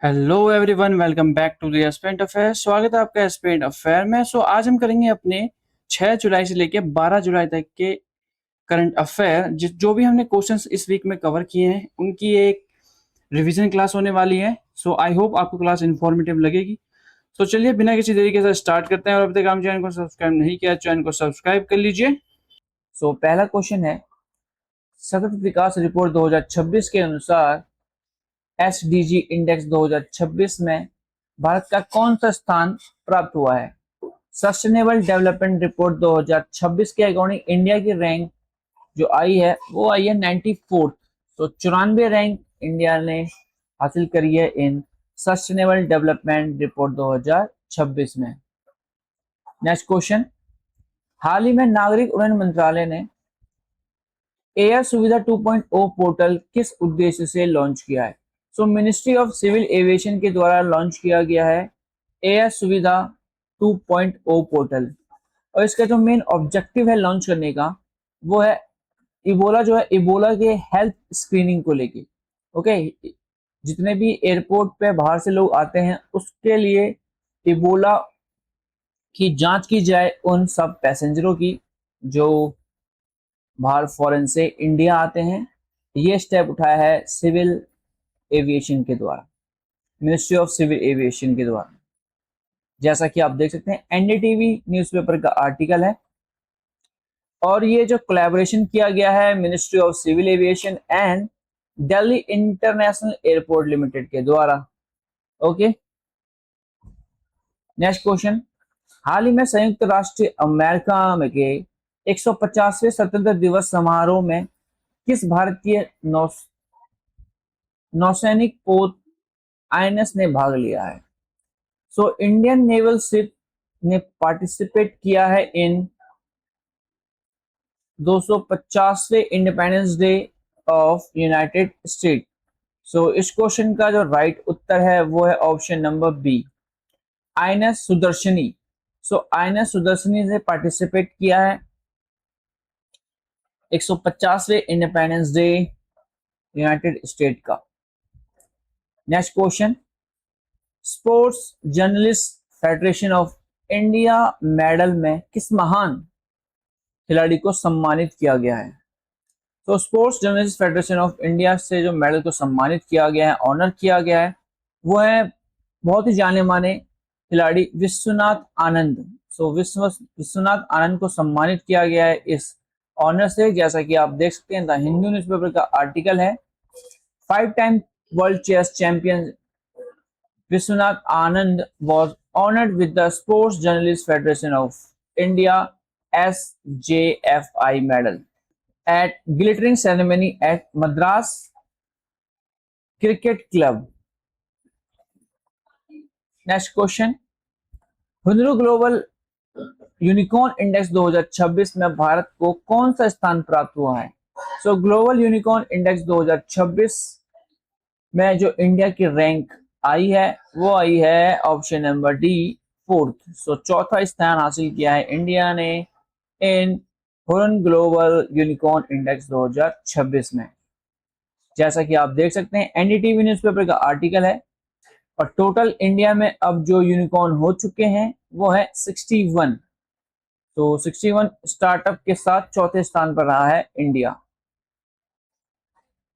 Hello everyone, welcome back to the aspirant affair. स्वागत है आपका एस्पेंट अफेयर में। आज हम करेंगे अपने 6 जुलाई से लेके 12 जुलाई तक के करंट अफेयर। जो भी हमने क्वेश्चंस इस वीक में कवर किए हैं उनकी एक रिवीजन क्लास होने वाली है। आई होप आपको क्लास इन्फॉर्मेटिव लगेगी। चलिए बिना किसी देरी के साथ स्टार्ट करते हैं। और अभी तक आप चैनल को सब्सक्राइब नहीं किया, चैनल को सब्सक्राइब कर लीजिए। पहला क्वेश्चन है, सतत विकास रिपोर्ट 2026 के अनुसार एसडीजी इंडेक्स 2026 में भारत का कौन सा स्थान प्राप्त हुआ है। सस्टेनेबल डेवलपमेंट रिपोर्ट 2026 के अकॉर्डिंग इंडिया की रैंक जो आई है वो आई है 94th। तो 94 रैंक इंडिया ने हासिल करी है इन सस्टेनेबल डेवलपमेंट रिपोर्ट 2026 में। नेक्स्ट क्वेश्चन, हाल ही में नागरिक उड्डयन मंत्रालय ने एयर सुविधा 2.0 पोर्टल किस उद्देश्य से लॉन्च किया है। मिनिस्ट्री ऑफ सिविल एविएशन के द्वारा लॉन्च किया गया है एयर सुविधा 2.0 पोर्टल। और इसका जो मेन ऑब्जेक्टिव है लॉन्च करने का वो है इबोला के हेल्थ स्क्रीनिंग को लेके। ओके, जितने भी एयरपोर्ट पे बाहर से लोग आते हैं उसके लिए इबोला की जांच की जाए उन सब पैसेंजरों की जो बाहर फॉरेन से इंडिया आते हैं। ये स्टेप उठाया है सिविल एविएशन के द्वारा, मिनिस्ट्री ऑफ सिविल एविएशन के द्वारा। जैसा कि आप देख सकते हैं एनडीटीवी न्यूज़पेपर का आर्टिकल है। और ये जो कोलैबोरेशन किया गया है ministry of civil aviation and Delhi international airport limited के द्वारा। ओके, नेक्स्ट क्वेश्चन, हाल ही में संयुक्त राष्ट्र अमेरिका में के 150वें स्वतंत्रता दिवस समारोह में किस भारतीय नौसैनिक पोत आईएनएस ने भाग लिया है। इंडियन नेवल शिप ने पार्टिसिपेट किया है इन 250वें independence day of United State. इस क्वेश्चन का जो राइट उत्तर है वो है option number B, INS Sudarshini. INS Sudarshini ने पार्टिसिपेट किया है 150वें इंडिपेंडेंस डे यूनाइटेड स्टेट का। Next question, sports journalist federation of India medal में किस महान खिलाड़ी को सम्मानित किया गया है। Sports journalist federation of India से जो मेडल को सम्मानित किया गया है, ऑनर किया गया है, वो है बहुत ही जाने माने खिलाड़ी विश्वनाथ आनंद। विश्वनाथ आनंद को सम्मानित किया गया है इस ऑनर से। जैसा कि आप देख सकते हैं द हिंदू न्यूज़पेपर का आर्टिकल है, 5 time world chess champion Vishwanath Anand was honored with the Sports Journalists Federation of India SJFI medal at glittering ceremony at Madras Cricket Club. Next question, हुनर ग्लोबल यूनिकॉर्न इंडेक्स 2026 में भारत को कौन सा स्थान प्राप्त हुआ है। ग्लोबल यूनिकॉर्न इंडेक्स 2026 में जो इंडिया की रैंक आई है वो आई है ऑप्शन नंबर डी, 4th। चौथा स्थान हासिल किया है इंडिया ने इन हुरन ग्लोबल यूनिकॉर्न इंडेक्स 2026 में। जैसा कि आप देख सकते हैं एनडीटीवी न्यूज़पेपर का आर्टिकल है। और टोटल इंडिया में अब जो यूनिकॉर्न हो चुके हैं वो है 61। 61 स्टार्टअप के साथ चौथे स्थान पर रहा है India.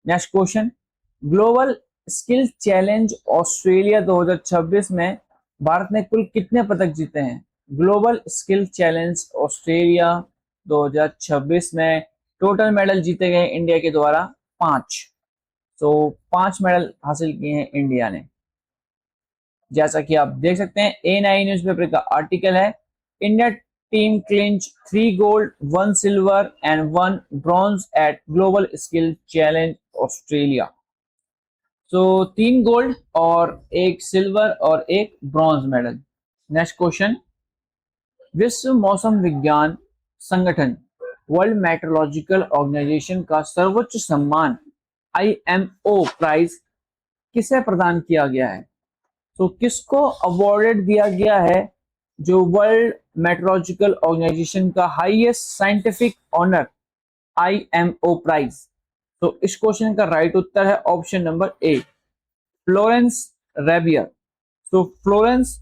Next question, global skill challenge Australia 2026 में भारत ने कुल कितने पदक जीते हैं। ग्लोबल स्किल चैलेंज ऑस्ट्रेलिया 2026 में टोटल मेडल जीते गए इंडिया के द्वारा 5। 5 मेडल हासिल किए हैं इंडिया ने। जैसा कि आप देख सकते हैं A9 न्यूज़पेपर का आर्टिकल है, India team clinch 3 gold 1 silver and 1 bronze eight global skill challenge Australia. 3 gold और 1 सिल्वर और 1 ब्रॉन्ज मेडल। नेक्स्ट क्वेश्चन, विश्व मौसम विज्ञान संगठन वर्ल्ड मेट्रोलॉजिकल ऑर्गेनाइजेशन का सर्वोच्च सम्मान IMO प्राइज किसे प्रदान किया गया है। किसको अवॉर्डेड दिया गया है जो वर्ल्ड मेट्रोलॉजिकल ऑर्गेनाइजेशन का highest scientific honour IMO prize. इस क्वेश्चन का राइट उत्तर है option number A, Florence Rabier. तो फ्लोरेंस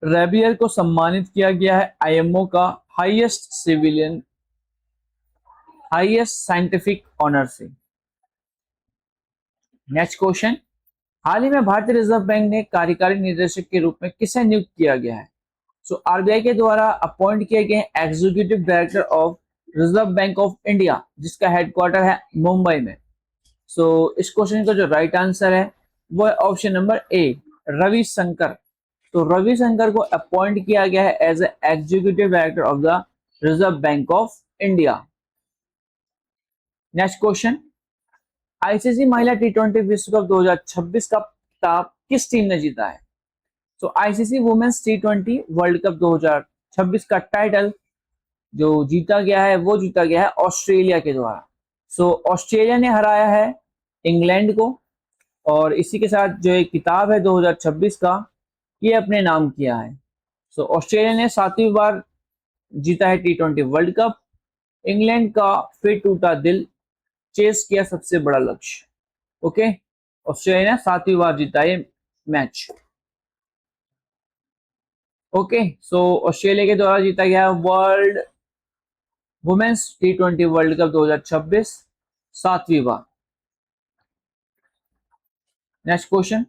रेबियर को सम्मानित किया गया है आईएमओ का हाईएस्ट साइंटिफिक ऑनर से। नेक्स्ट क्वेश्चन, हाल ही में भारतीय रिजर्व बैंक ने कार्यकारी निदेशक के रूप में किसे नियुक्त किया गया है? सो आरबीआई के द्वारा अपॉइंट किए गए executive director of reserve bank of India, जिसका हेडक्वार्टर है मुंबई में। सो इस क्वेश्चन का जो राइट आंसर है वो है ऑप्शन नंबर ए, रविशंकर। तो रविशंकर को अपॉइंट किया गया है as a executive director of the reserve bank of India. Next question, ICC महिला टी20 विश्व कप 2026 का खिताब किस टीम ने जीता है? तो आईसीसी वुमेन्स टी20 वर्ल्ड कप 2026 का टाइटल जो जीता गया है वो जीता गया है ऑस्ट्रेलिया के द्वारा। सो ऑस्ट्रेलिया ने हराया है इंग्लैंड को, और इसी के साथ जो एक किताब है 2026 का ये अपने नाम किया है। सो ऑस्ट्रेलिया ने 7वीं बार जीता है टी20 वर्ल्ड कप। इंग्लैंड का फिर टूटा दिल चेस किया सबसे बड़ा लक्ष्य। ओके, ऑस्ट्रेलिया ने 7वीं बार जीता है मैच। ओके, सो ऑस्ट्रेलिया के द्वारा जीता गया वर्ल्ड वुमेन्स टी20 वर्ल्ड कप 2026 7वीं बार। नेक्स्ट क्वेश्चन,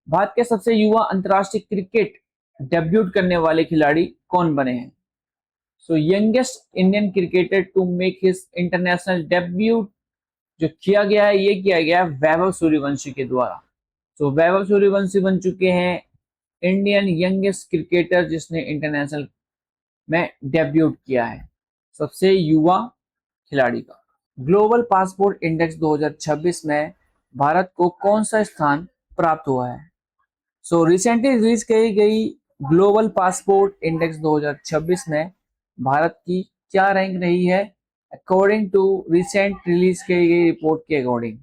भारत के सबसे युवा अंतर्राष्ट्रीय क्रिकेट डेब्यूट करने वाले खिलाड़ी कौन बने हैं? So youngest Indian cricketer to make his international debut जो किया गया है ये किया गया है वैभव सूर्यवंशी के द्वारा। सो वैभव सूर्यवंशी बन चुके हैं इंडियन यंगेस्ट क्रिकेटर जिसने इंटरनेशनल में डेब्यूट किया है, सबसे युवा खिलाड़ी का। ग्लोबल पासपोर्ट इंडेक्स 2026 में भारत को कौन सा स्थान प्राप्त हुआ है? सो रिसेंटली रिलीज की गई ग्लोबल पासपोर्ट इंडेक्स 2026 में भारत की क्या रैंक रही है अकॉर्डिंग टू रिसेंट रिलीज की गई रिपोर्ट के अकॉर्डिंग?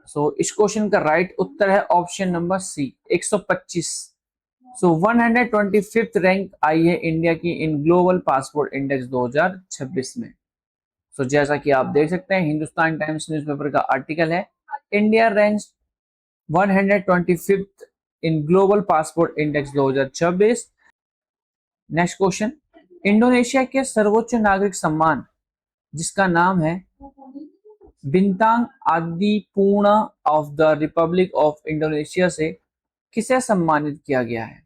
सो इस क्वेश्चन का राइट उत्तर है ऑप्शन नंबर सी, 125। सो 125th रैंक आई है इंडिया की इन ग्लोबल पासपोर्ट इंडेक्स 2026 में। सो जैसा कि आप देख सकते हैं हिंदुस्तान टाइम्स न्यूज़पेपर का आर्टिकल है, India ranks 125th in global passport index 2026। Next question, Indonesia के सर्वोच्च नागरिक सम्मान जिसका नाम है Bintang Adipurna of the republic of Indonesia से किसे सम्मानित किया गया है?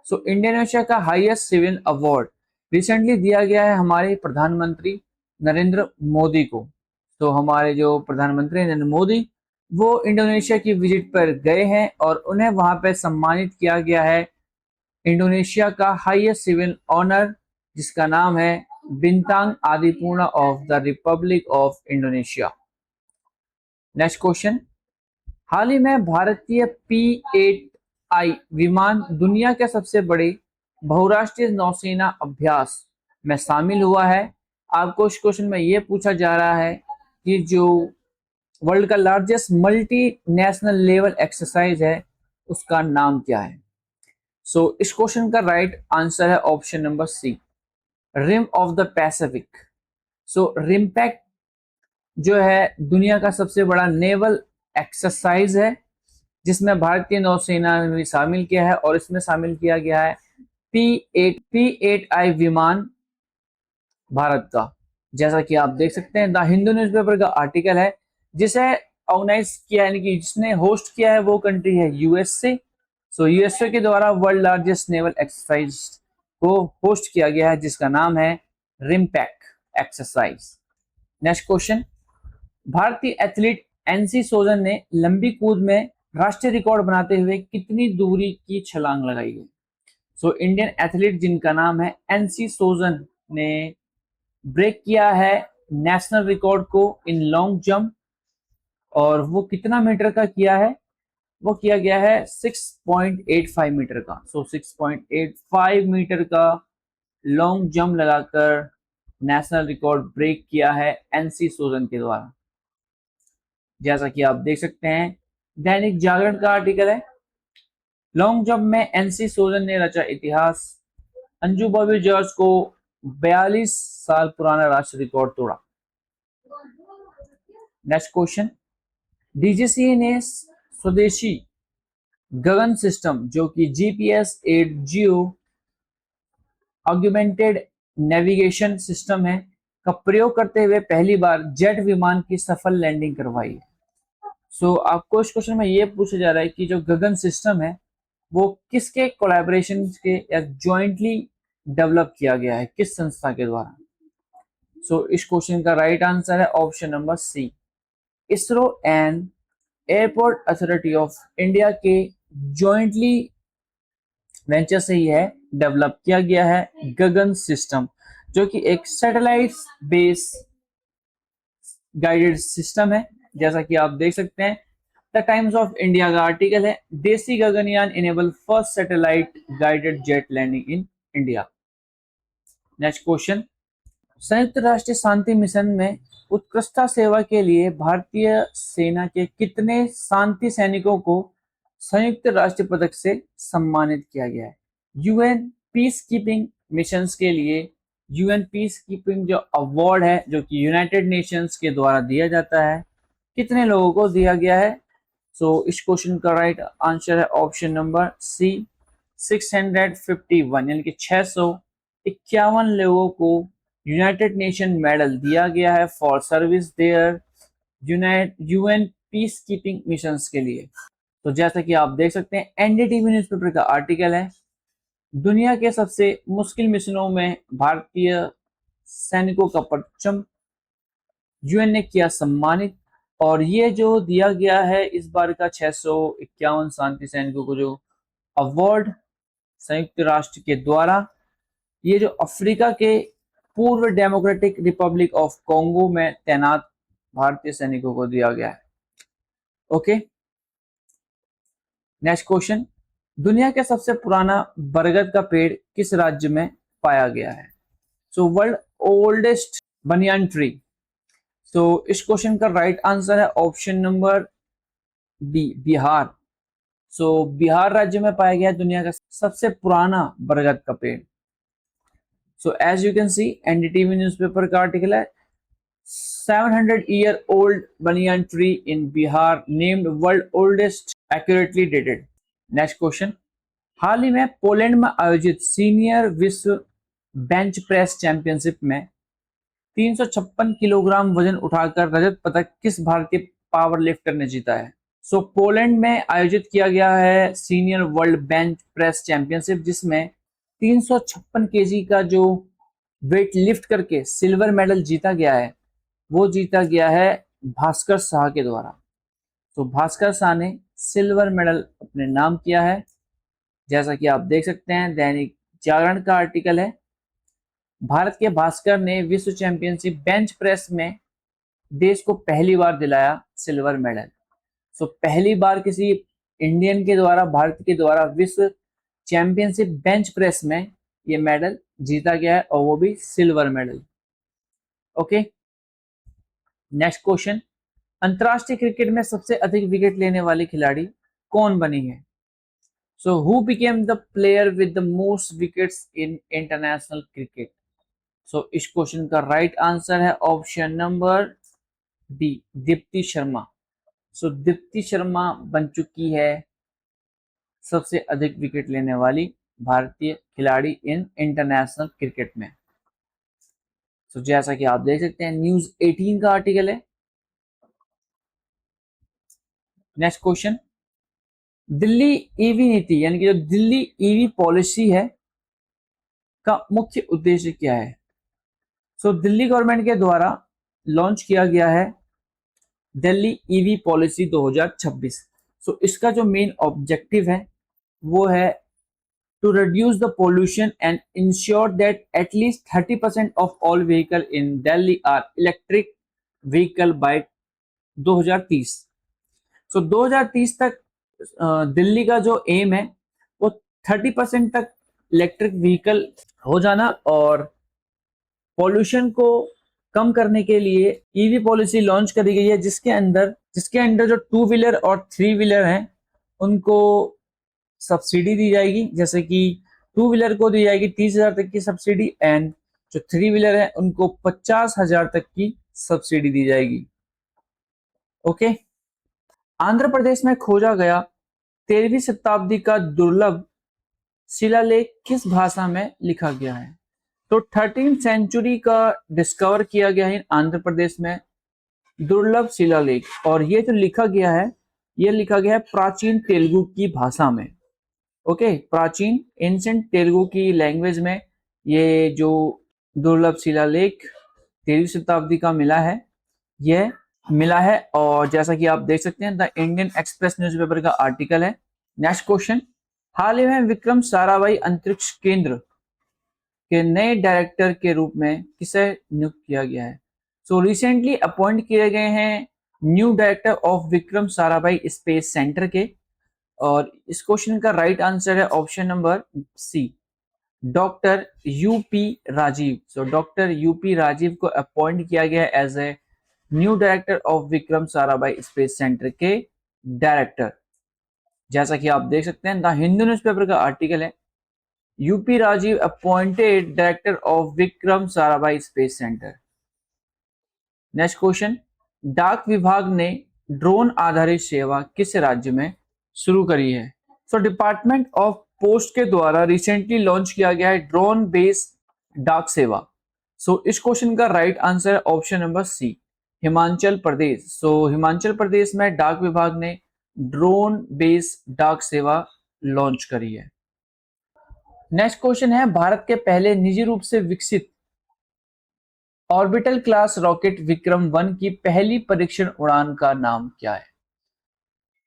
सो इंडोनेशिया का हाईएस्ट सिविल अवार्ड रिसेंटली दिया गया है हमारे प्रधानमंत्री नरेंद्र मोदी को। तो हमारे जो प्रधानमंत्री नरेंद्र मोदी वो इंडोनेशिया की विजिट पर गए हैं और उन्हें वहां पर सम्मानित किया गया है इंडोनेशिया का हाईएस्ट सिविल ऑनर जिसका नाम है Bintang Adipurna of the republic of Indonesia. Next question, हाल ही में भारतीय P-8I विमान दुनिया के सबसे बड़े बहुराष्ट्रीय नौसेना अभ्यास में शामिल हुआ है। आपको इस क्वेश्चन में यह पूछा जा रहा है कि जो वर्ल्ड का largest multi national level exercise है उसका नाम क्या है? सो इस क्वेश्चन का राइट आंसर है option number C, rim of the Pacific. So RIMPAC जो है दुनिया का सबसे बड़ा नेवल एक्सरसाइज है जिसमें भारतीय नौसेना ने भी शामिल किया है और इसमें शामिल किया गया है P-8I विमान भारत का। जैसा कि आप देख सकते हैं द हिंदू न्यूज़पेपर का आर्टिकल है, जिसे ऑर्गेनाइज किया यानी कि जिसने होस्ट किया है वो कंट्री है यूएसए। सो यूएसए के द्वारा वर्ल्ड लार्जेस्ट नेवल एक्सरसाइज को होस्ट किया गया है जिसका नाम है रिमपैक एक्सरसाइज। नेक्स्ट क्वेश्चन, भारतीय एथलीट एनसी सोजन ने लंबी कूद में राष्ट्रीय रिकॉर्ड बनाते हुए कितनी दूरी की छलांग लगाई है? सो इंडियन एथलीट जिनका नाम है एनसी सोजन ने ब्रेक किया है नेशनल रिकॉर्ड को इन लॉन्ग जंप, और वो कितना मीटर का किया है? वो किया गया है 6.85 मीटर का। सो 6.85 मीटर का लॉन्ग जंप लगाकर नेशनल रिकॉर्ड ब्रेक किया है एनसी सोजन के द्वारा। जैसा कि आप देख सकते हैं दैनिक जागरण का आर्टिकल है, लॉन्ग जंप में एनसी सोजन ने रचा इतिहास, अंजू बॉबी जॉर्ज को 42 साल पुराना राष्ट्रीय रिकॉर्ड तोड़ा। नेक्स्ट क्वेश्चन, डीजीसीए ने स्वदेशी गगन सिस्टम जो कि जीपीएस एड जियो ऑग्यूमेंटेड नेविगेशन सिस्टम है का प्रयोग करते हुए पहली बार जेट विमान की सफल लैंडिंग करवाई। आपको इस क्वेश्चन में ये पूछा जा रहा है कि जो गगन सिस्टम है वो किसके कोलैबोरेशन के या जॉइंटली डेवलप किया गया है, किस संस्था के द्वारा। इस क्वेश्चन का राइट आंसर है option number C, ISRO and airport authority of India के जॉइंटली वेंचर से ही है डेवलप किया गया है गगन सिस्टम, जो कि एक सैटेलाइट बेस गाइडेड सिस्टम है। जैसा कि आप देख सकते हैं द टाइम्स ऑफ इंडिया का आर्टिकल है, desi Gaganyaan enable first satellite guided jet landing in India. Next question, संयुक्त राष्ट्र शांति मिशन में उत्कृष्टता सेवा के लिए भारतीय सेना के कितने शांति सैनिकों को संयुक्त राष्ट्र पदक से सम्मानित किया गया है। यूएन पीस कीपिंग मिशंस के लिए यूएन पीस कीपिंग जो अवार्ड है जो कि यूनाइटेड नेशंस के द्वारा दिया जाता है, कितने लोगों को दिया गया है। इस क्वेश्चन का राइट आंसर है ऑप्शन नंबर सी, 651 यानी कि 651 लोगों को यूनाइटेड नेशन मेडल दिया गया है for service there UN peace keeping missions के लिए। जैसा कि आप देख सकते हैं एनडीटीवी न्यूज़पेपर का आर्टिकल है, दुनिया के सबसे मुश्किल मिशनों में भारतीय सैनिकों का परचम यूएन ने किया सम्मानित, और ये जो दिया गया है इस बार का 651 शांति सैनिकों को जो अवार्ड संयुक्त राष्ट्र के द्वारा, ये जो अफ्रीका के पूर्व डेमोक्रेटिक रिपब्लिक ऑफ कॉन्गो में तैनात भारतीय सैनिकों को दिया गया है। ओके, नेक्स्ट क्वेश्चन, दुनिया का सबसे पुराना बरगद का पेड़ किस राज्य में पाया गया है। World oldest banyan tree. इस क्वेश्चन का राइट आंसर है option number B, Bihar. Bihar राज्य में पाया गया दुनिया का सबसे पुराना बरगद का पेड़। As you can see NDTV newspaper का आर्टिकल है, 700-year old banyan tree in Bihar named world oldest accurately dated। Next question, हाल ही में पोलैंड में आयोजित सीनियर विश्व बेंच प्रेस चैंपियनशिप में 356 किलोग्राम वजन उठाकर रजत पदक किस भारतीय पावर लिफ्टर ने जीता है। पोलैंड में आयोजित किया गया है senior world bench press championship, जिसमें 356 केजी का जो वेट लिफ्ट करके सिल्वर मेडल जीता गया है, वो जीता गया है भास्कर शाह के द्वारा। भास्कर शाह ने सिल्वर मेडल अपने नाम किया है। जैसा कि आप देख सकते हैं दैनिक जागरण का आर्टिकल है, भारत के भास्कर ने विश्व चैंपियनशिप बेंच प्रेस में देश को पहली बार दिलाया सिल्वर मेडल। पहली बार किसी इंडियन के द्वारा, भारत के द्वारा विश्व चैंपियनशिप बेंच प्रेस में ये मेडल जीता गया है, और वो भी silver medal. Okay, next question, अंतरराष्ट्रीय क्रिकेट में सबसे अधिक विकेट लेने वाली खिलाड़ी कौन बनी है। Who became the player with the most wickets in international cricket. इस क्वेश्चन का राइट आंसर है option number D, Deepti Sharma. Deepti Sharma बन चुकी है सबसे अधिक विकेट लेने वाली भारतीय खिलाड़ी इन इंटरनेशनल क्रिकेट में। जैसा कि आप देख सकते हैं न्यूज़ 18 का आर्टिकल है। नेक्स्ट क्वेश्चन, दिल्ली ईवी नीति यानी कि जो दिल्ली ईवी पॉलिसी है का मुख्य उद्देश्य क्या है। दिल्ली गवर्नमेंट के द्वारा लॉन्च किया गया है दिल्ली ईवी पॉलिसी 2026। इसका जो मेन ऑब्जेक्टिव है वो है to reduce the pollution and ensure that at least 30% of all vehicle in Delhi are electric vehicle by 2030। 2030 तक दिल्ली का जो एम है वो 30% तक इलेक्ट्रिक व्हीकल हो जाना, और पॉल्यूशन को कम करने के लिए ईवी पॉलिसी लॉन्च करी गई है, जिसके अंदर जो 2 व्हीलर और 3 व्हीलर हैं उनको सब्सिडी दी जाएगी। जैसे कि 2 व्हीलर को दी जाएगी 30,000 तक की सब्सिडी, एंड जो 3 व्हीलर है उनको 50,000 तक की सब्सिडी दी जाएगी। ओके, आंध्र प्रदेश में खोजा गया 13वीं शताब्दी का दुर्लभ शिलालेख किस भाषा में लिखा गया है? तो 13th सेंचुरी का डिस्कवर किया गया है आंध्र प्रदेश में दुर्लभ शिलालेख, और ये जो लिखा गया है ये लिखा गया है प्राचीन तेलुगु की भाषा में। ओके, प्राचीन एंशिएंट तेलुगु की लैंग्वेज में ये जो दुर्लभ शिलालेख 13वीं शताब्दी का मिला है, यह मिला है। और जैसा कि आप देख सकते हैं द इंडियन एक्सप्रेस न्यूज़पेपर का आर्टिकल है। नेक्स्ट क्वेश्चन, हाल ही में विक्रम साराभाई अंतरिक्ष केंद्र के नए डायरेक्टर के रूप में किसे नियुक्त किया गया है? सो रिसेंटली अपॉइंट किए गए हैं new director of Vikram Sarabhai space centre के, और इस क्वेश्चन का राइट आंसर है option number C, doctor UP Rajiv. So doctor UP Rajiv को अपॉइंट किया गया as a new director of Vikram Sarabhai space centre के डायरेक्टर। जैसा कि आप देख सकते हैं द हिंदू न्यूज़पेपर का आर्टिकल है, UP Rajiv appointed director of Vikram Sarabhai space centre. Next question, डाक विभाग ने ड्रोन आधारित सेवा किस राज्य में शुरू करी है? सो डिपार्टमेंट ऑफ पोस्ट के द्वारा रिसेंटली लॉन्च किया गया है ड्रोन बेस्ड डाक सेवा। सो इस क्वेश्चन का राइट आंसर है ऑप्शन नंबर सी, हिमाचल प्रदेश। सो हिमाचल प्रदेश में डाक विभाग ने ड्रोन बेस्ड डाक सेवा लॉन्च करी है। नेक्स्ट क्वेश्चन है, भारत के पहले निजी रूप से विकसित ऑर्बिटल क्लास रॉकेट विक्रम 1 की पहली परीक्षण उड़ान का नाम क्या है?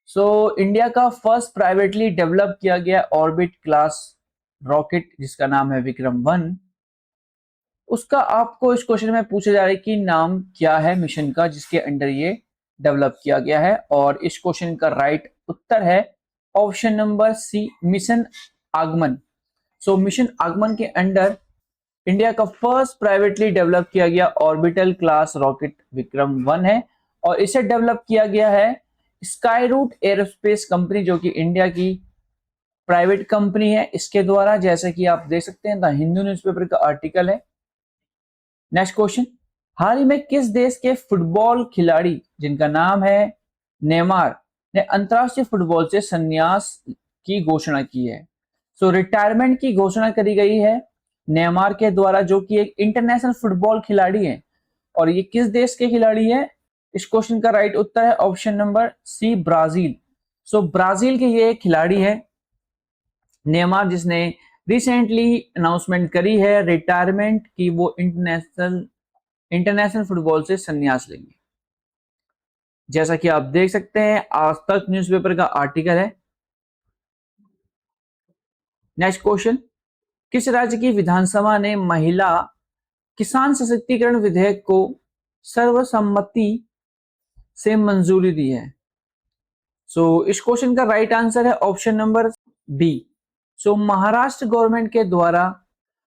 इंडिया का फर्स्ट प्राइवेटली डेवलप किया गया ऑर्बिट क्लास रॉकेट जिसका नाम है विक्रम 1, उसका आपको इस क्वेश्चन में पूछा जा रहा है कि नाम क्या है मिशन का जिसके अंडर ये डेवलप किया गया है, और इस क्वेश्चन का राइट उत्तर है ऑप्शन नंबर सी, मिशन आगमन। मिशन आगमन के अंडर इंडिया का फर्स्ट प्राइवेटली डेवलप किया गया ऑर्बिटल क्लास रॉकेट विक्रम 1 है, और इसे डेवलप किया गया है स्काई रूट एरोस्पेस कंपनी जो कि इंडिया की प्राइवेट कंपनी है, इसके द्वारा। जैसे कि आप देख सकते हैं द हिंदू न्यूज़पेपर का आर्टिकल है। नेक्स्ट क्वेश्चन, हाल ही में किस देश के फुटबॉल खिलाड़ी जिनका नाम है नेमार ने अंतरराष्ट्रीय फुटबॉल से संन्यास की घोषणा की है? रिटायरमेंट की घोषणा करी गई है नेमार के द्वारा, जो कि एक इंटरनेशनल फुटबॉल खिलाड़ी है। और ये किस देश के खिलाड़ी है? इस क्वेश्चन का राइट उत्तर है option number C, Brazil. Brazil के ये खिलाड़ी है नेमार, जिसने रिसेंटली अनाउंसमेंट करी है रिटायरमेंट की, वो इंटरनेशनल फुटबॉल से संन्यास लेंगे। जैसा कि आप देख सकते हैं आज तक न्यूज़पेपर का आर्टिकल है। नेक्स्ट क्वेश्चन, किस राज्य की विधानसभा ने महिला किसान सशक्तिकरण विधेयक को सर्वसम्मति से मंजूरी दी है? इस क्वेश्चन का राइट आंसर है option number B. Maharashtra government के द्वारा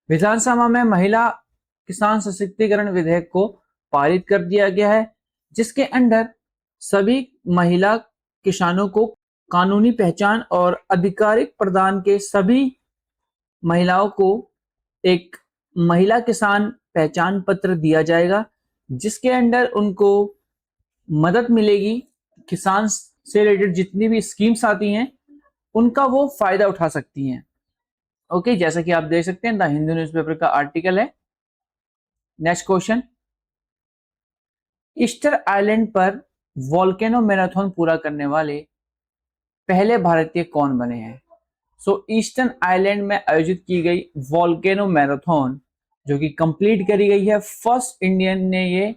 विधानसभा में महिला किसान सशक्तिकरण विधेयक को पारित कर दिया गया है, जिसके अंडर सभी महिला किसानों को कानूनी पहचान और आधिकारिक प्रदान के सभी महिलाओं को एक महिला किसान पहचान पत्र दिया जाएगा, जिसके अंडर उनको मदद मिलेगी। किसान से रिलेटेड जितनी भी स्कीम्स आती हैं उनका वो फायदा उठा सकती हैं। ओके, जैसा कि आप देख सकते हैं द हिंदू न्यूज़पेपर का आर्टिकल है। नेक्स्ट क्वेश्चन, ईस्टर आइलैंड पर वोल्केनो मैराथन पूरा करने वाले पहले भारतीय कौन बने हैं? ईस्टर्न आइलैंड में आयोजित की गई वोल्केनो मैराथन जो कि कंप्लीट करी गई है, फर्स्ट इंडियन ने ये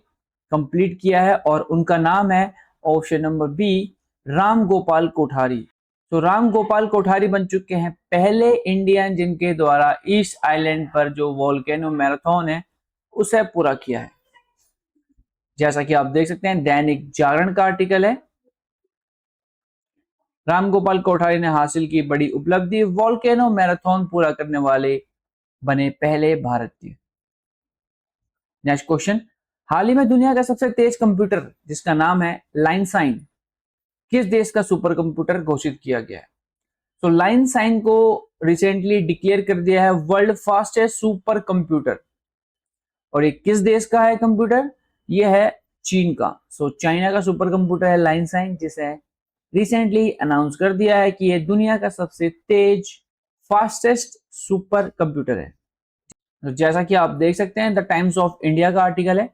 कंप्लीट किया है, और उनका नाम है option number B, Ram Gopal Kothari. Ram Gopal Kothari बन चुके हैं पहले इंडियन जिनके द्वारा ईस्ट आइलैंड पर जो वोल्केनो मैराथन है उसे पूरा किया है। जैसा कि आप देख सकते हैं दैनिक जागरण का आर्टिकल है, राम गोपाल कोठारी ने हासिल की बड़ी उपलब्धि, वोल्केनो मैराथन पूरा करने वाले बने पहले भारतीय। नेक्स्ट क्वेश्चन, हाल ही में दुनिया का सबसे तेज कंप्यूटर जिसका नाम है लाइनसाइन किस देश का सुपर कंप्यूटर घोषित किया गया है? लाइनसाइन को रिसेंटली डिक्लेयर कर दिया है वर्ल्ड फास्टेस्ट सुपर कंप्यूटर, और ये किस देश का है कंप्यूटर? ये है चीन का। चाइना का सुपर कंप्यूटर है लाइनसाइन, जिसे रिसेंटली अनाउंस कर दिया है कि ये दुनिया का सबसे तेज फास्टेस्ट सुपर कंप्यूटर है। तो जैसा कि आप देख सकते हैं, द टाइम्स ऑफ इंडिया का आर्टिकल है।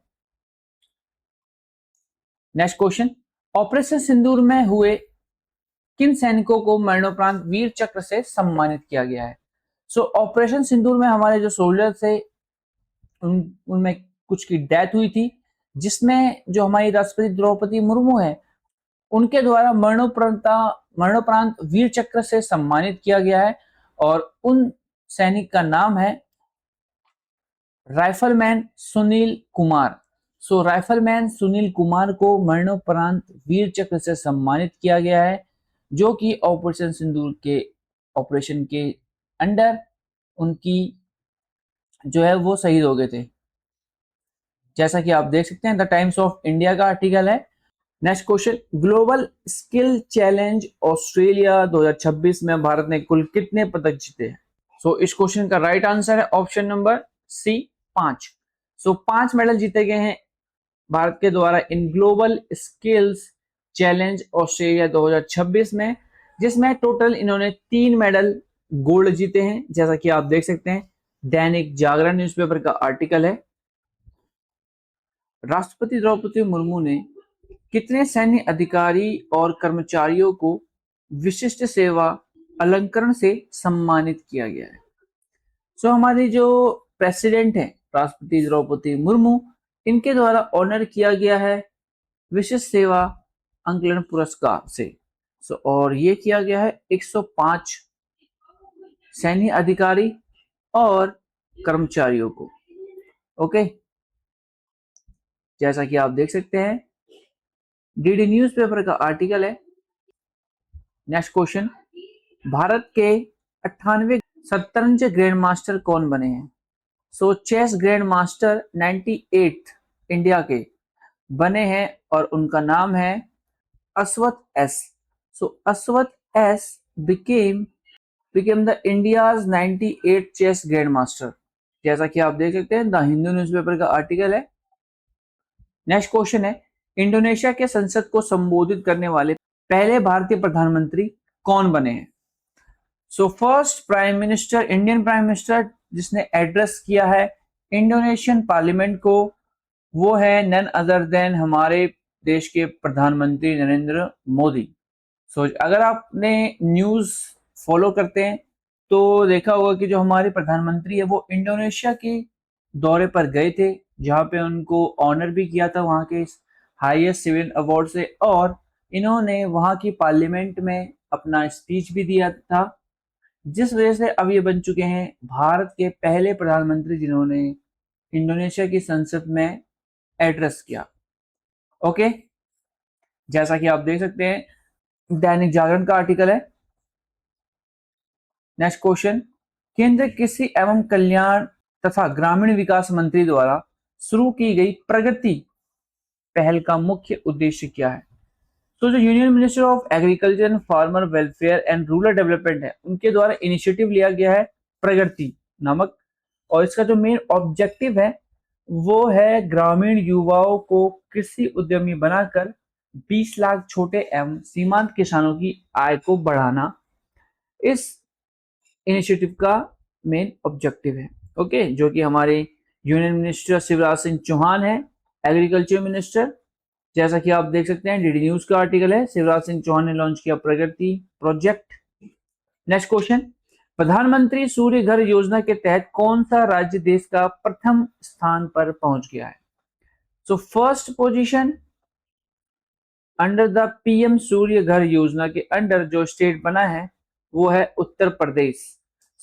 नेक्स्ट क्वेश्चन, ऑपरेशन सिंदूर में हुए किन सैनिकों को मरणोपरांत वीर चक्र से सम्मानित किया गया है? सो ऑपरेशन सिंदूर में हमारे जो सोल्जर थे उनमें कुछ की डेथ हुई थी, जिसमें जो हमारी राष्ट्रपति द्रौपदी मुर्मू है उनके द्वारा मरणोपरांत वीर चक्र से सम्मानित किया गया है। और उन सैनिक का नाम है राइफलमैन सुनील कुमार। सो राइफलमैन सुनील कुमार को मरणोपरांत वीर चक्र से सम्मानित किया गया है, जो कि ऑपरेशन सिंदूर के ऑपरेशन के अंडर उनकी जो है वो शहीद हो गए थे। जैसा कि आप देख सकते हैं, द टाइम्स ऑफ इंडिया का आर्टिकल है। Next question, global skill challenge Australia 2026 में भारत ने कुल कितने पदक जीते हैं? सो इस क्वेश्चन का राइट आंसर है ऑप्शन नंबर सी, 5। सो 5 मेडल जीते गए हैं भारत के द्वारा in global skills challenge Australia 2026 में, जिसमें टोटल इन्होंने 3 मेडल गोल्ड जीते हैं, जैसा कि आप देख सकते हैं। दैनिक जागरण न्यूज़पेपर का आर्टिकल है। राष्ट्रपति द्रौपदी मुर्मू ने कितने सैन्य अधिकारी और कर्मचारियों को विशिष्ट सेवा अलंकरण से सम्मानित किया गया है? सो हमारी जो प्रेसिडेंट है राष्ट्रपति द्रौपदी मुर्मू, इनके द्वारा ऑनर किया गया है विशिष्ट सेवा अंकलन पुरस्कार से। और ये किया गया है 105 सैन्य अधिकारी और कर्मचारियों को। ओके, जैसा कि आप देख सकते हैं, डीडी न्यूज़पेपर का आर्टिकल है। नेक्स्ट क्वेश्चन, भारत के 98 शतरंज ग्रैंड मास्टर कौन बने हैं? So chess grand master 98 India के बने हैं और उनका नाम है Ashwath S. So Ashwath S became the India's 98 chess grand master, जैसा कि आप देख सकते हैं, द हिंदू न्यूज़पेपर का आर्टिकल है। नेक्स्ट क्वेश्चन है, इंडोनेशिया के संसद को संबोधित करने वाले पहले भारतीय प्रधानमंत्री कौन बने हैं? So first prime minister, Indian prime minister जिसने एड्रेस किया है इंडोनेशियन पार्लियामेंट को, वो है नन अदर देन हमारे देश के प्रधानमंत्री नरेंद्र मोदी। सो अगर आपने न्यूज़ फॉलो करते हैं तो देखा होगा कि जो हमारे प्रधानमंत्री है वो इंडोनेशिया के दौरे पर गए थे, जहाँ पे उनको ऑनर भी किया था वहाँ के हाईएस्ट सिविलियन अवार्ड से, और इन्होंने वहाँ की पार्लियामेंट में अपना स्पीच भी दिया था, जिस वजह से अब ये बन चुके हैं भारत के पहले प्रधानमंत्री जिन्होंने इंडोनेशिया की संसद में एड्रेस किया। ओके, जैसा कि आप देख सकते हैं, दैनिक जागरण का आर्टिकल है। नेक्स्ट क्वेश्चन, केंद्र कृषि एवं कल्याण तथा ग्रामीण विकास मंत्री द्वारा शुरू की गई प्रगति पहल का मुख्य उद्देश्य क्या है? तो जो union minister of agriculture and farmer welfare and rural development है, उनके द्वारा इनिशिएटिव लिया गया है प्रगति नामक, और इसका जो मेन ऑब्जेक्टिव है वो है ग्रामीण युवाओं को कृषि उद्यमी बनाकर 20 लाख छोटे एवं सीमांत किसानों की आय को बढ़ाना इस इनिशिएटिव का मेन ऑब्जेक्टिव है। ओके, जो कि हमारे यूनियन मिनिस्टर शिवराज सिंह चौहान है, एग्रीकल्चर मिनिस्टर, जैसा कि आप देख सकते हैं, डीडी न्यूज का आर्टिकल है। शिवराज सिंह चौहान ने लॉन्च किया प्रगति प्रोजेक्ट। नेक्स्ट क्वेश्चन, प्रधानमंत्री सूर्य घर योजना के तहत कौन सा राज्य देश का प्रथम स्थान पर पहुंच गया है? So first position under the PM Surya Ghar Yojana के अंडर जो स्टेट बना है वो है उत्तर प्रदेश।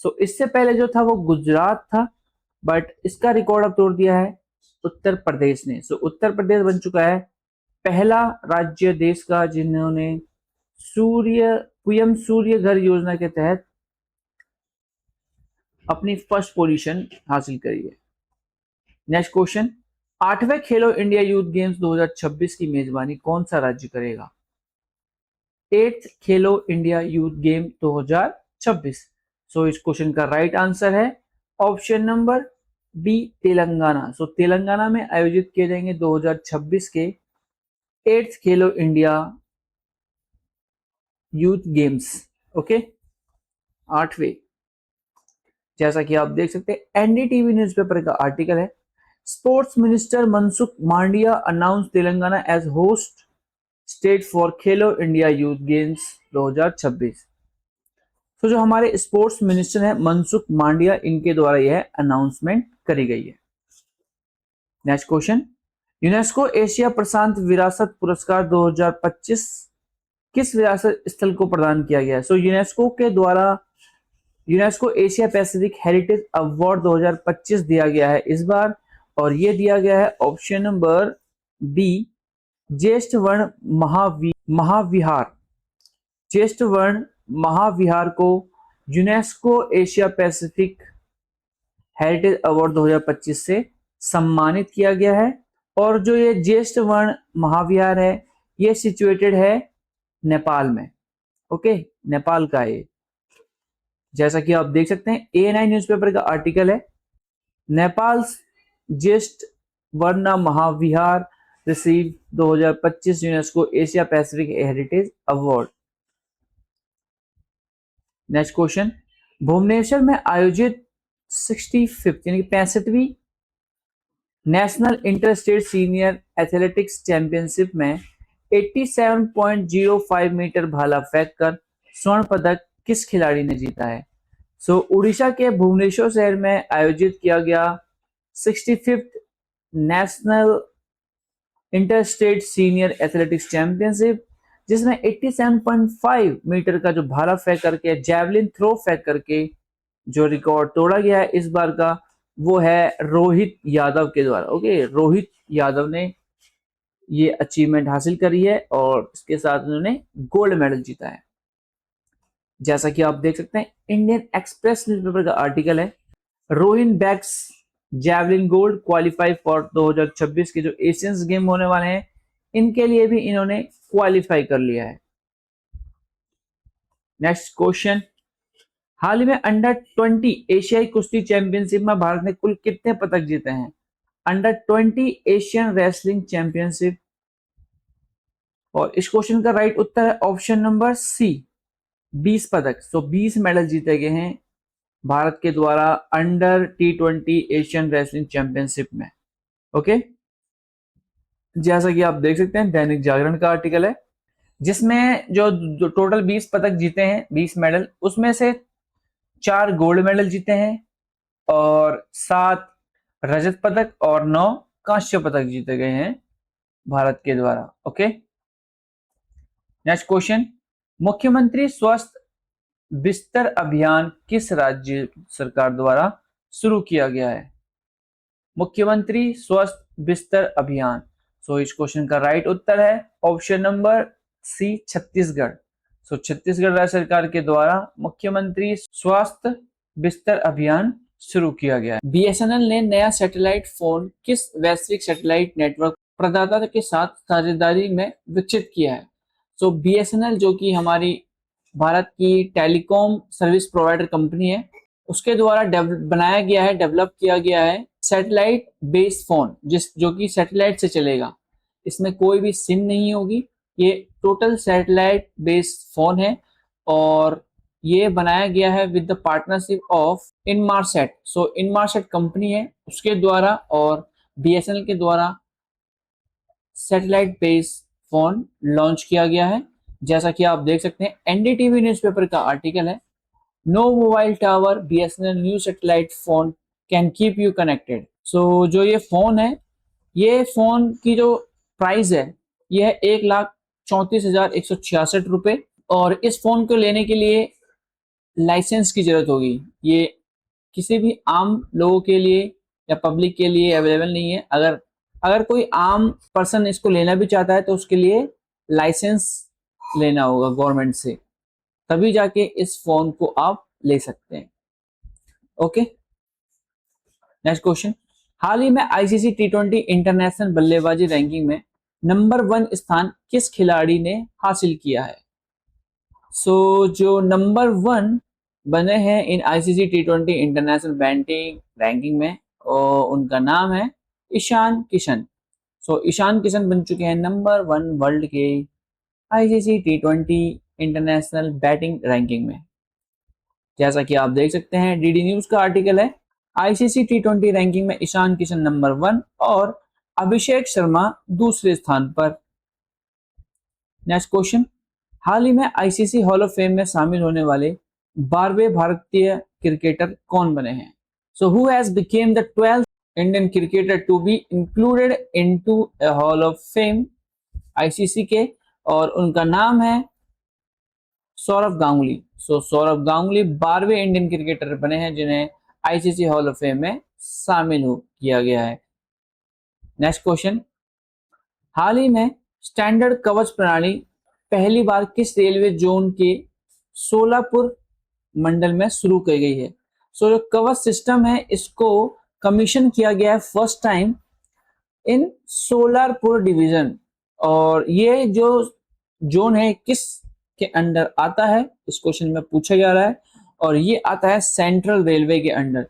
सो इससे पहले जो था वो गुजरात था, बट इसका रिकॉर्ड अब तोड़ दिया है उत्तर प्रदेश ने। सो उत्तर प्रदेश बन चुका है पहला राज्य देश का जिन्होंने पीएम सूर्य घर योजना के तहत अपनी फर्स्ट पोजीशन हासिल करी है। नेक्स्ट क्वेश्चन, 8वें खेलो इंडिया यूथ गेम्स 2026 की मेजबानी कौन सा राज्य करेगा? 8th Khelo India youth game 2026। सो इस क्वेश्चन का राइट आंसर है option number B, Telangana. So Telangana में आयोजित किए जाएंगे 2026 के 8th Khelo India youth games. Okay, 8वें। जैसा कि आप देख सकते हैं एनडीटीवी न्यूज़पेपर का आर्टिकल है, sports minister Mansukh Mandaviya announce Telangana as host state for Khelo India youth games 2026। तो जो हमारे स्पोर्ट्स मिनिस्टर हैं मनसुख मांडविया, इनके द्वारा यह अनाउंसमेंट करी गई है। नेक्स्ट क्वेश्चन, यूनेस्को एशिया प्रशांत विरासत पुरस्कार 2025 किस विरासत स्थल को प्रदान किया गया है? सो यूनेस्को के द्वारा UNESCO Asia Pacific heritage award 2025 दिया गया है इस बार, और ये दिया गया है ऑप्शन नंबर बी, ज्येष्ठ वर्ण महाविहार। ज्येष्ठ वर्ण महाविहार को UNESCO Asia Pacific heritage award 2025 से सम्मानित किया गया है। और जो ये ज्येष्ठ वर्ण महाविहार है, ये सिचुएटेड है नेपाल में। ओके, नेपाल का है। जैसा कि आप देख सकते हैं ANI न्यूज़पेपर का आर्टिकल है, Nepal Jyeshtha Varna Mahavihar receive 2025 UNESCO Asia Pacific heritage award. Next question, Bhubaneswar में आयोजित 65वीं national inter state senior athletics championship में 87.05 मीटर भाला फेंक कर स्वर्ण पदक किस खिलाड़ी ने जीता है? सो उड़ीसा के भुवनेश्वर शहर में आयोजित किया गया 65th national inter state senior athletics championship, जिसमें 87.5 मीटर का जो भाला फेंक करके, जैवलिन थ्रो फेंक करके जो रिकॉर्ड तोड़ा गया है इस बार का, वो है रोहित यादव के द्वारा। ओके, रोहित यादव ने ये अचीवमेंट हासिल करी है और इसके साथ उन्होंने गोल्ड मेडल जीता है। जैसा कि आप देख सकते हैं इंडियन एक्सप्रेस न्यूज़पेपर का आर्टिकल है, Rohin bags javelin gold qualify for 2026 के जो एशियंस गेम होने वाले हैं, इनके लिए भी इन्होंने क्वालिफाई कर लिया है। नेक्स्ट क्वेश्चन, हाल ही में अंडर 20 एशियाई कुश्ती चैंपियनशिप में भारत ने कुल कितने पदक जीते हैं? अंडर 20 एशियन रेसलिंग चैंपियनशिप, और इस क्वेश्चन का राइट उत्तर है ऑप्शन नंबर सी, 20 पदक। सो 20 मेडल जीते गए हैं भारत के द्वारा under T20 Asian wrestling championship में। ओके, जैसा कि आप देख सकते हैं दैनिक जागरण का आर्टिकल है, जिसमें जो टोटल 20 पदक जीते हैं, 20 मेडल, उसमें से 4 गोल्ड मेडल जीते हैं और 7 रजत पदक और 9 कांस्य पदक जीते गए हैं भारत के द्वारा। ओके, नेक्स्ट क्वेश्चन, मुख्यमंत्री स्वास्थ्य बिस्तर अभियान किस राज्य सरकार द्वारा शुरू किया गया है? मुख्यमंत्री स्वास्थ्य बिस्तर अभियान। सो इस क्वेश्चन का राइट उत्तर है ऑप्शन नंबर सी, छत्तीसगढ़। सो छत्तीसगढ़ राज्य सरकार के द्वारा मुख्यमंत्री स्वास्थ्य बिस्तर अभियान शुरू किया गया है। BSNL ने नया सैटेलाइट फोन किस वैश्विक सैटेलाइट नेटवर्क प्रदाता के साथ साझेदारी में विकसित किया है? सो BSNL जो कि हमारी भारत की टेलीकॉम सर्विस प्रोवाइडर कंपनी है, उसके द्वारा बनाया गया है, डेवलप किया गया है सैटेलाइट बेस्ड फोन, जो कि सैटेलाइट से चलेगा। इसमें कोई भी सिम नहीं होगी, ये टोटल सैटेलाइट बेस्ड फोन है और ये बनाया गया है with the partnership of Inmarsat. So Inmarsat company है उसके द्वारा और BSNL के द्वारा सैटेलाइट बेस्ड फोन लॉन्च किया गया है। जैसा कि आप देख सकते हैं NDTV न्यूज़पेपर का आर्टिकल है, no mobile tower BSNL new satellite phone can keep you connected. So जो ये फोन है, ये फोन की जो प्राइस है ये है 1,34,166 रुपए, और इस फोन को लेने के लिए लाइसेंस की जरूरत होगी। ये किसी भी आम लोगों के लिए या पब्लिक के लिए अवेलेबल नहीं है। अगर कोई आम पर्सन इसको लेना भी चाहता है तो उसके लिए लाइसेंस लेना होगा गवर्नमेंट से, तभी जाके इस फोन को आप ले सकते हैं। ओके, नेक्स्ट क्वेश्चन, हाल ही में ICC T20 इंटरनेशनल बल्लेबाजी रैंकिंग में नंबर 1 स्थान किस खिलाड़ी ने हासिल किया है? सो जो नंबर 1 बने हैं इन ICC T20 international batting ranking में, और उनका नाम है ईशान किशन। सो ईशान किशन बन चुके हैं नंबर 1 वर्ल्ड के ICC T20 international batting ranking में। जैसा कि आप देख सकते हैं, डीडी न्यूज का आर्टिकल है, आईसीसी टी20 रैंकिंग में ईशान किशन नंबर 1 और अभिषेक शर्मा दूसरे स्थान पर। नेक्स्ट क्वेश्चन, हाल ही में आईसीसी हॉल ऑफ फेम में शामिल होने वाले 12वें भारतीय क्रिकेटर कौन बने हैं? So who has became the 12th Indian cricketer to be included into a hall of fame ICC के, और उनका नाम है सौरव गांगुली। सो सौरव गांगुली 12वें इंडियन क्रिकेटर बने हैं जिन्हें आईसीसी हॉल ऑफ फेम में शामिल किया गया है। नेक्स्ट क्वेश्चन, हाल ही में स्टैंडर्ड कवच प्रणाली पहली बार किस रेलवे जोन के सोलापुर मंडल में शुरू की गई है? सो जो कवच सिस्टम है इसको कमीशन किया गया है फर्स्ट टाइम इन सोलारपुर डिवीजन, और ये जो जोन है किस के अंडर आता है इस क्वेश्चन में पूछा जा रहा है, और ये आता है सेंट्रल रेलवे के अंडर।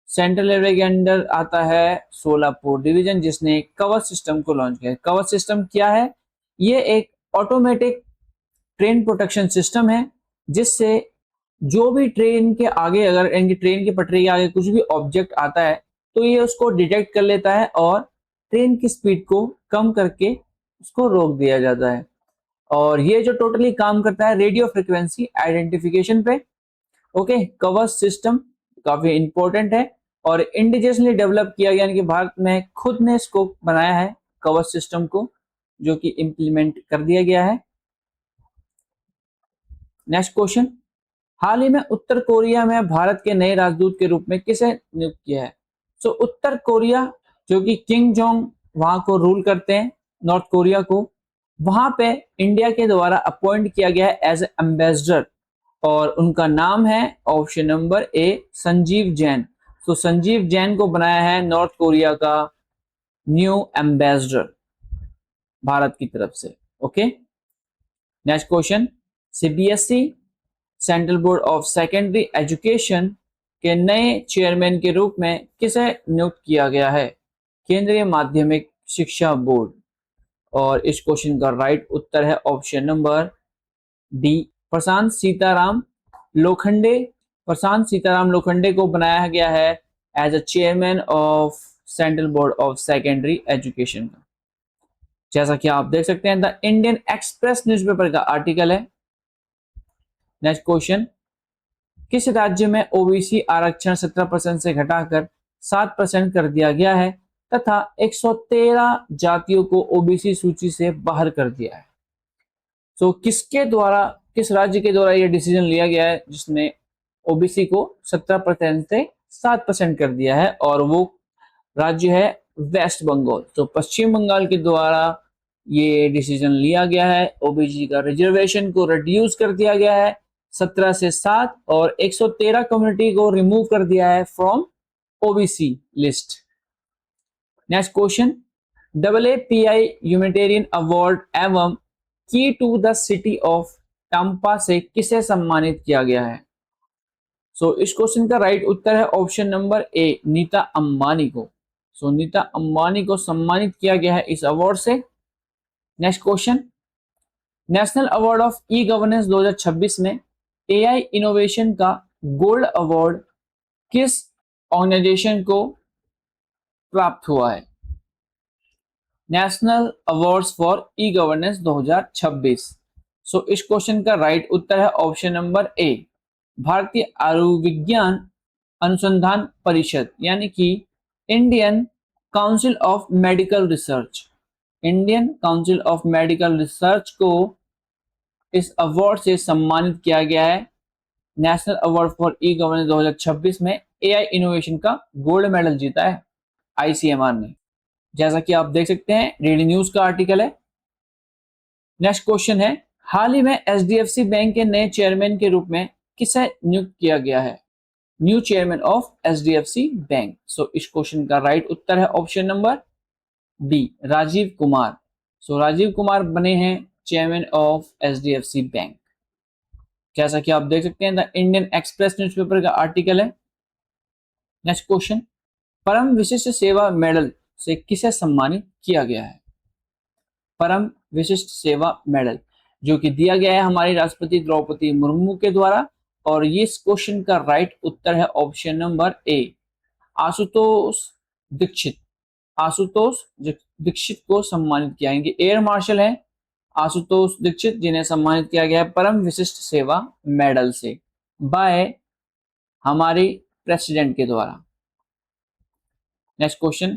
सेंट्रल रेलवे के अंडर आता है सोलापुर डिवीजन जिसने कवच सिस्टम को लॉन्च किया। कवच सिस्टम क्या है? ये एक ऑटोमेटिक ट्रेन प्रोटेक्शन सिस्टम है जिससे जो भी ट्रेन के आगे, अगर इनकी ट्रेन की पटरी के आगे कुछ भी ऑब्जेक्ट आता है तो ये उसको डिटेक्ट कर लेता है और ट्रेन की स्पीड को कम करके उसको रोक दिया जाता है। और ये जो टोटली काम करता है रेडियो फ्रिक्वेंसी आइडेंटिफिकेशन पे। ओके, कवच सिस्टम काफी इंपॉर्टेंट है और इंडिजिनियसली डेवलप किया गया, यानी कि भारत में खुद ने इसको बनाया है कवच सिस्टम को, जो कि इम्प्लीमेंट कर दिया गया है। नेक्स्ट क्वेश्चन, हाल ही में उत्तर कोरिया में भारत के नए राजदूत के रूप में किसे नियुक्त किया है? सो उत्तर कोरिया, जो कि किंग जोंग वहां को रूल करते हैं नॉर्थ कोरिया को, वहां पे इंडिया के द्वारा अपॉइंट किया गया है एज एम्बेसडर, और उनका नाम है ऑप्शन नंबर ए संजीव जैन। तो संजीव जैन को बनाया है नॉर्थ कोरिया का न्यू एम्बेसडर भारत की तरफ से। Okay, next question, CBSE central board of secondary education के नए चेयरमैन के रूप में किसे नियुक्त किया गया है? केंद्रीय माध्यमिक शिक्षा बोर्ड, और इस क्वेश्चन का राइट उत्तर है option number D Prashant Sitaram Lokhande. Prashant Sitaram Lokhande को बनाया गया है as a chairman of central board of secondary education का। जैसा कि आप देख सकते हैं, द इंडियन एक्सप्रेस न्यूज़पेपर का आर्टिकल है। नेक्स्ट क्वेश्चन, किस राज्य में ओबीसी आरक्षण 17% से घटाकर 7% कर दिया गया है तथा 113 जातियों को ओबीसी सूची से बाहर कर दिया है? तो किसके द्वारा, किस राज्य के द्वारा यह डिसीजन लिया गया है जिसने ओबीसी को 17% से 7% कर दिया है? और वो राज्य है वेस्ट बंगाल। तो पश्चिम बंगाल के द्वारा ये डिसीजन लिया गया है, ओबीसी का रिजर्वेशन को रिड्यूस कर दिया गया है 17 से 7 और 113 कम्युनिटी को रिमूव कर दिया है from OBC list. Next question, AAPI humanitarian award एवं की टू द सिटी ऑफ टम्पा से किसे सम्मानित किया गया है? सो इस क्वेश्चन का राइट उत्तर है option number A Nita Ambani को। सो नीता अंबानी को सम्मानित किया गया है इस अवार्ड से। Next question, national award of e governance 2026 में एआई इनोवेशन का गोल्ड अवार्ड किस ऑर्गेनाइजेशन को प्राप्त हुआ है? National awards for e governance 2026। सो इस क्वेश्चन का राइट उत्तर है ऑप्शन नंबर ए भारतीय आयुर्विज्ञान अनुसंधान परिषद, यानी कि Indian council of medical research. Indian council of medical research को इस अवार्ड से सम्मानित किया गया है। National award for e governance 2026 में एआई इनोवेशन का गोल्ड मेडल जीता है आईसीएमआर ने, जैसा कि आप देख सकते हैं डीडी न्यूज का आर्टिकल है। नेक्स्ट क्वेश्चन है, हाल ही में एचडीएफसी बैंक के नए चेयरमैन के रूप में किसे नियुक्त किया गया है? New chairman of HDFC bank. So इस क्वेश्चन का राइट उत्तर है option number B Rajiv Kumar. So Rajiv Kumar बने हैं चेयरमैन ऑफ एचडीएफसी बैंक, जैसा कि आप देख सकते हैं द इंडियन एक्सप्रेस न्यूज़पेपर का आर्टिकल है। नेक्स्ट क्वेश्चन, परम विशिष्ट सेवा मेडल से किसे सम्मानित किया गया है? परम विशिष्ट सेवा मेडल, जो कि दिया गया है हमारी राष्ट्रपति द्रौपदी मुर्मू के द्वारा। और ये इस क्वेश्चन का राइट उत्तर है option number A, Ashutosh Dixit. Ashutosh Dixit को सम्मानित किया, इनके एयर मार्शल हैं आशुतोष दीक्षित, जिन्हें सम्मानित किया गया है परम विशिष्ट सेवा मेडल से बाय हमारे प्रेसिडेंट के द्वारा। नेक्स्ट क्वेश्चन,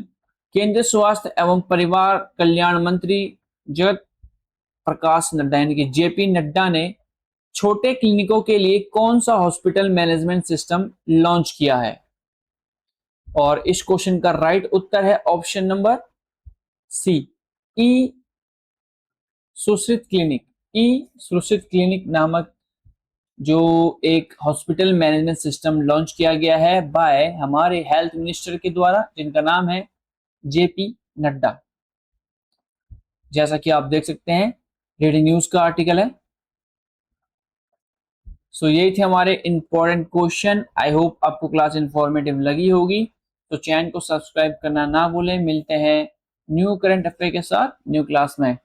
केंद्रीय स्वास्थ्य एवं परिवार कल्याण मंत्री जगत प्रकाश नड्डा यानी कि जेपी नड्डा ने छोटे क्लिनिकों के लिए कौन सा हॉस्पिटल मैनेजमेंट सिस्टम लॉन्च किया है? और इस क्वेश्चन का राइट उत्तर है ऑप्शन नंबर सी, ई सुश्रित क्लिनिक। ई सुश्रित क्लिनिक नामक जो एक हॉस्पिटल मैनेजमेंट सिस्टम लॉन्च किया गया है बाय हमारे हेल्थ मिनिस्टर के द्वारा, जिनका नाम है जेपी नड्डा। जैसा कि आप देख सकते हैं डीडी न्यूज का आर्टिकल है। सो यही थे हमारे इंपॉर्टेंट क्वेश्चन। आई होप आपको क्लास इंफॉर्मेटिव लगी होगी। तो चैनल को सब्सक्राइब करना ना भूलें। मिलते हैं न्यू करंट अफेयर के साथ न्यू क्लास में।